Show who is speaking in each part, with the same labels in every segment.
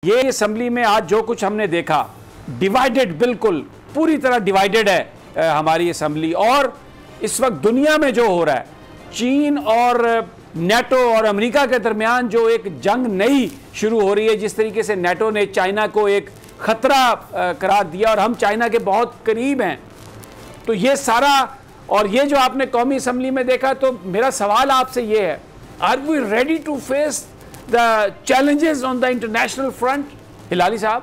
Speaker 1: یہ اسمبلی میں آج جو کچھ ہم نے دیکھا ڈیوائیڈڈ، بالکل پوری طرح ڈیوائیڈڈ ہے ہماری اسمبلی. اور اس وقت دنیا میں جو ہو رہا ہے، چین اور نیٹو اور امریکہ کے درمیان جو ایک جنگ نئی شروع ہو رہی ہے، جس طریقے سے نیٹو نے چائنا کو ایک خطرہ قرار دیا اور ہم چائنا کے بہت قریب ہیں، تو یہ سارا اور یہ جو آپ نے قومی اسمبلی میں دیکھا، تو میرا سوال آپ سے یہ ہے، are we ready to face the challenges on the international front؟ Hilali صاحب.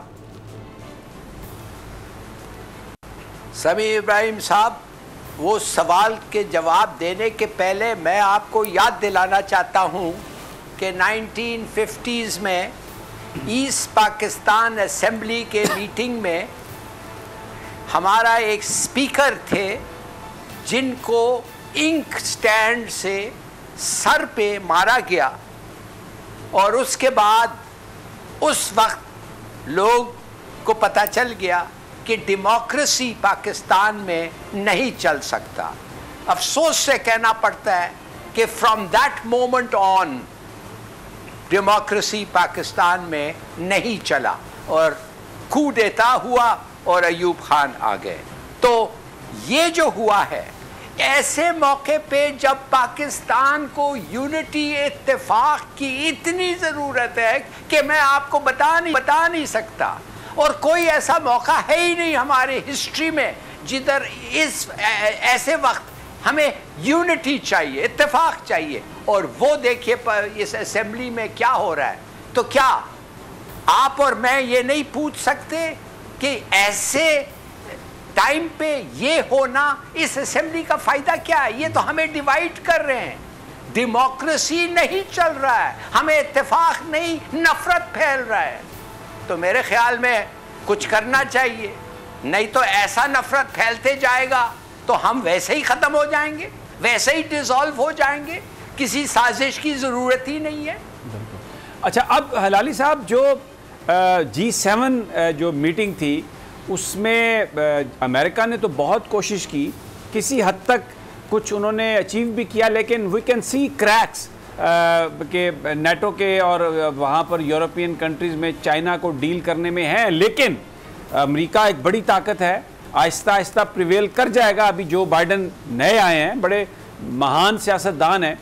Speaker 2: سمیع ابراہیم صاحب، وہ سوال کے جواب دینے کے پہلے میں آپ کو یاد دلانا چاہتا ہوں کہ 1950s میں ایسٹ پاکستان اسمبلی کے میٹنگ میں ہمارا ایک سپیکر تھے جن کو انک سٹینڈ سے سر پہ مارا گیا، اور اس کے بعد اس وقت لوگ کو پتہ چل گیا کہ ڈیموکریسی پاکستان میں نہیں چل سکتا. افسوس سے کہنا پڑتا ہے کہ from that moment on democracy Pakistan میں نہیں چلا اور کھو دیتا ہوا اور ایوب خان آ گئے. تو یہ جو ہوا ہے، ایسے موقع پہ جب پاکستان کو یونٹی اتفاق کی اتنی ضرورت ہے کہ میں آپ کو بتا نہیں سکتا، اور کوئی ایسا موقع ہے ہی نہیں ہمارے ہسٹری میں جدھر ایسے وقت ہمیں یونٹی چاہیے، اتفاق چاہیے. اور وہ دیکھیے اس اسمبلی میں کیا ہو رہا ہے. تو کیا آپ اور میں یہ نہیں پوچھ سکتے کہ ایسے ٹائم پہ یہ ہونا، اس اسمبلی کا فائدہ کیا ہے؟ یہ تو ہمیں ڈیوائیڈ کر رہے ہیں. ڈیموکریسی نہیں چل رہا ہے، ہمیں اتفاق نہیں، نفرت پھیل رہا ہے. تو میرے خیال میں کچھ کرنا چاہیے، نہیں تو ایسا نفرت پھیلتے جائے گا تو ہم ویسے ہی ختم ہو جائیں گے، ویسے ہی ڈیزالو ہو جائیں گے. کسی سازش کی ضرورت ہی نہیں ہے.
Speaker 1: اچھا، اب ہلالی صاحب، جو G7 جو میٹنگ تھی، اس میں امریکہ نے تو بہت کوشش کی، کسی حد تک کچھ انہوں نے اچیو بھی کیا، لیکن وی کین سی کریکس کہ نیٹو کے اور وہاں پر یورپین کنٹریز میں چائنا کو ڈیل کرنے میں ہیں. لیکن امریکہ ایک بڑی طاقت ہے، آہستہ آہستہ پریویل کر جائے گا. ابھی جو بائیڈن نئے آئے ہیں، بڑے مہان سیاستدان ہیں،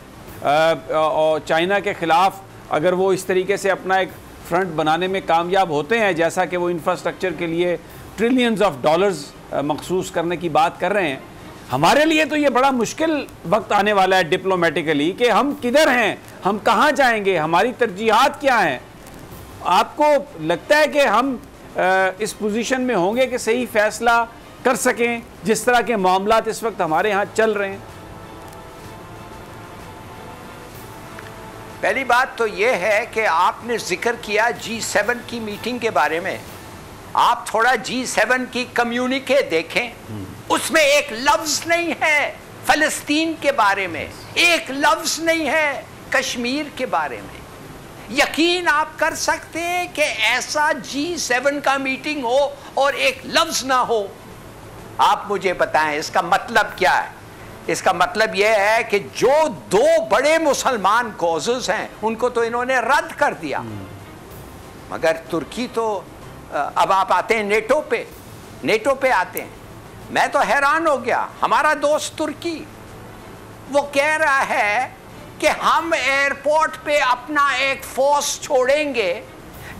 Speaker 1: اور چائنا کے خلاف اگر وہ اس طریقے سے اپنا ایک فرنٹ بنانے میں کامیاب ہوتے ہیں، جیسا کہ وہ انفراسٹرکچر کے لیے ٹریلینز آف ڈالرز مخصوص کرنے کی بات کر رہے ہیں، ہمارے لیے تو یہ بڑا مشکل وقت آنے والا ہے ڈپلومیٹیکلی کہ ہم کدھر ہیں، ہم کہاں جائیں گے، ہماری ترجیحات کیا ہیں. آپ کو لگتا ہے کہ ہم اس پوزیشن میں ہوں گے کہ صحیح فیصلہ کر سکیں جس طرح کے معاملات اس وقت ہمارے ہاں چل رہے ہیں؟
Speaker 2: پہلی بات تو یہ ہے کہ آپ نے ذکر کیا G7 کی میٹنگ کے بارے میں. آپ تھوڑا G7 کی کمیونیکے دیکھیں، اس میں ایک لفظ نہیں ہے فلسطین کے بارے میں، ایک لفظ نہیں ہے کشمیر کے بارے میں. یقین آپ کر سکتے ہیں کہ ایسا G7 کا میٹنگ ہو اور ایک لفظ نہ ہو؟ آپ مجھے بتائیں اس کا مطلب کیا ہے؟ اس کا مطلب یہ ہے کہ جو دو بڑے مسلمان کوزز ہیں ان کو تو انہوں نے رد کر دیا. مگر ترکی تو، اب آپ آتے ہیں نیٹو پہ آتے ہیں. میں تو حیران ہو گیا. ہمارا دوست ترکی وہ کہہ رہا ہے کہ ہم ایئرپورٹ پہ اپنا ایک فورس چھوڑیں گے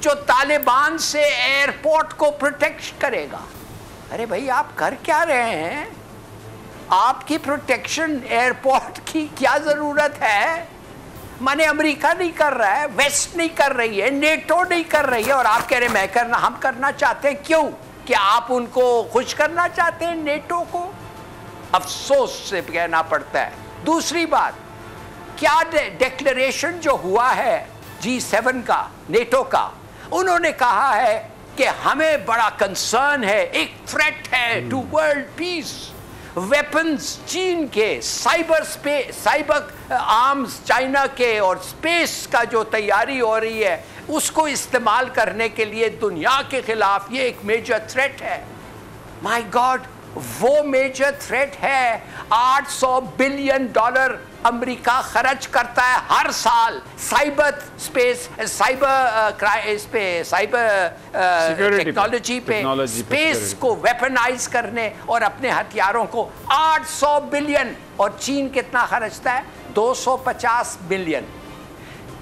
Speaker 2: جو طالبان سے ایئرپورٹ کو پروٹیکٹ کرے گا. ارے بھائی، آپ کر کیا رہے ہیں؟ آپ کی پروٹیکشن ایئرپورٹ کی کیا ضرورت ہے؟ مانے امریکہ نہیں کر رہا ہے، ویسٹ نہیں کر رہی ہے، نیٹو نہیں کر رہی ہے، اور آپ کہہ رہے ہیں ہم کرنا چاہتے ہیں. کیوں؟ کہ آپ ان کو خوش کرنا چاہتے ہیں نیٹو کو؟ افسوس سے کہنا پڑتا ہے. دوسری بات، کیا ڈیکلیریشن جو ہوا ہے G7 کا، نیٹو کا، انہوں نے کہا ہے کہ ہمیں بڑا کنسرن ہے، ایک تھریٹ ہے ٹو ورلڈ پیس. ویپنز چین کے، سائبر آرمز چائنا کے، اور سپیس کا جو تیاری ہو رہی ہے اس کو استعمال کرنے کے لیے دنیا کے خلاف یہ ایک میجر تھریٹ ہے. مائی گاڈ، وہ میجر تھریٹ ہے $800 بلین امریکہ خرچ کرتا ہے ہر سال سائبر ٹیکنالوجی پہ، اسپیس کو ویپنائز کرنے اور اپنے ہتھیاروں کو 800 بلین، اور چین کتنا خرچتا ہے؟ 250 بلین۔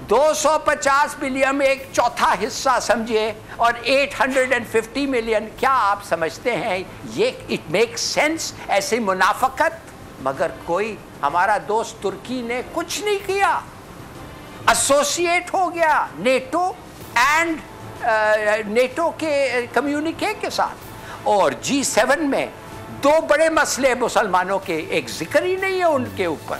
Speaker 2: 250 بلین میں ایک چوتھا حصہ سمجھے، اور 850 ملین، کیا آپ سمجھتے ہیں یہ اٹ میک سینس ایسی منافقت؟ مگر کوئی ہمارا دوست ترکی نے کچھ نہیں کیا، ایسوسیٹ ہو گیا نیٹو کے کمیونکے کے ساتھ، اور G7 میں 2 بڑے مسئلے مسلمانوں کے، ایک ذکر ہی نہیں ہے ان کے اوپر۔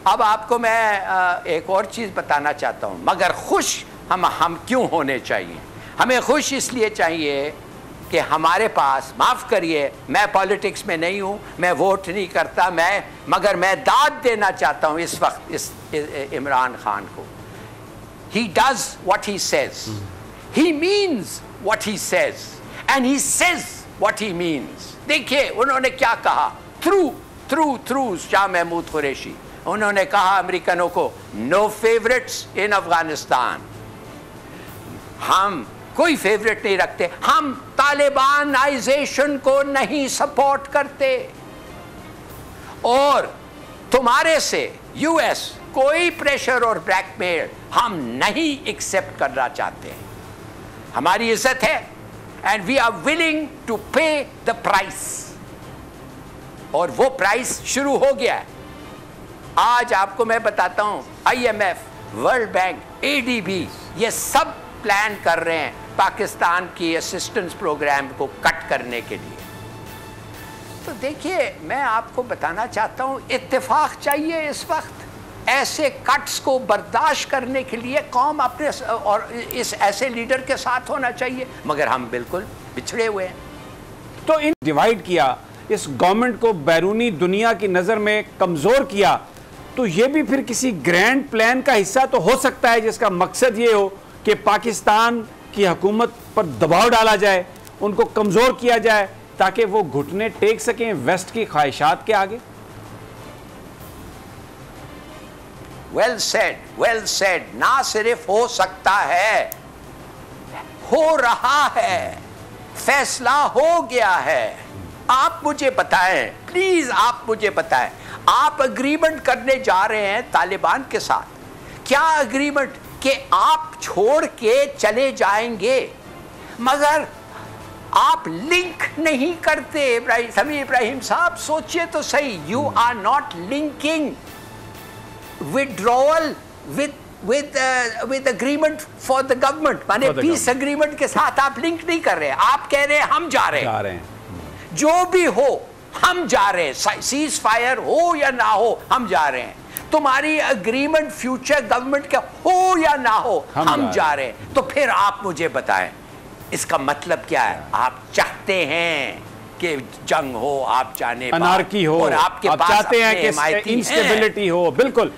Speaker 2: اب آپ کو میں ایک اور چیز بتانا چاہتا ہوں، مگر خوش ہم کیوں ہونے چاہیے؟ ہمیں خوش اس لیے چاہیے کہ ہمارے پاس، معاف کریے میں پالیٹکس میں نہیں ہوں، میں ووٹ نہیں کرتا، مگر میں داد دینا چاہتا ہوں اس وقت اس عمران خان کو۔ He does what he says. He means what he says. And he says what he means. دیکھیے انہوں نے کیا کہا through شاہ محمود قریشی، انہوں نے کہا امریکنوں کو no favorites in افغانستان، ہم کوئی فیوریٹ نہیں رکھتے، ہم طالبانائزیشن کو نہیں سپورٹ کرتے، اور تمہارے سے یو ایس کوئی پریشر اور بلیک میل ہم نہیں ایکسپٹ کرنا چاہتے ہیں۔ ہماری عزت ہے and we are willing to pay the price, اور وہ پرائس شروع ہو گیا ہے۔ آج آپ کو میں بتاتا ہوں IMF، ورلڈ بینک، ADB، یہ سب پلان کر رہے ہیں پاکستان کی اسسٹنس پروگرام کو کٹ کرنے کے لیے۔ تو دیکھیے میں آپ کو بتانا چاہتا ہوں اتفاق چاہیے اس وقت، ایسے کٹس کو برداشت کرنے کے لیے قوم اپنے اور اس ایسے لیڈر کے ساتھ ہونا چاہیے، مگر ہم بالکل بچھڑے ہوئے ہیں۔
Speaker 1: تو ان ڈیوائیڈ کیا، اس گورنمنٹ کو بیرونی دنیا کی نظر میں کمزور کیا، تو یہ بھی پھر کسی گرینڈ پلان کا حصہ تو ہو سکتا ہے جس کا مقصد یہ ہو کہ پاکستان کی حکومت پر دباؤ ڈالا جائے، ان کو کمزور کیا جائے تاکہ وہ گھٹنے ٹیک سکیں ویسٹ کی خواہشات کے آگے۔
Speaker 2: ویل سیڈ، نہ صرف ہو سکتا ہے، ہو رہا ہے، فیصلہ ہو گیا ہے۔ آپ مجھے بتائیں پلیز، آپ مجھے بتائیں، آپ اگریمنٹ کرنے جا رہے ہیں طالبان کے ساتھ، کیا اگریمنٹ کہ آپ چھوڑ کے چلے جائیں گے، مگر آپ لنک نہیں کرتے۔ سمیع ابراہیم صاحب سوچئے تو صحیح، you are not linking withdrawal with agreement for the government، مانے پیس اگریمنٹ کے ساتھ آپ لنک نہیں کر رہے، آپ کہہ رہے ہیں ہم جا رہے ہیں، جو بھی ہو ہم جا رہے ہیں، سیز فائر ہو یا نہ ہو ہم جا رہے ہیں، تمہاری اگریمنٹ فیوچر گورنمنٹ کا ہو یا نہ ہو ہم جا رہے ہیں۔ تو پھر آپ مجھے بتائیں اس کا مطلب کیا ہے؟ آپ چاہتے ہیں کہ جنگ ہو، آپ جانے
Speaker 1: انارکی ہو،
Speaker 2: اور آپ کے پاس
Speaker 1: چاہتے ہیں کہ انسٹیبلٹی ہو، بالکل۔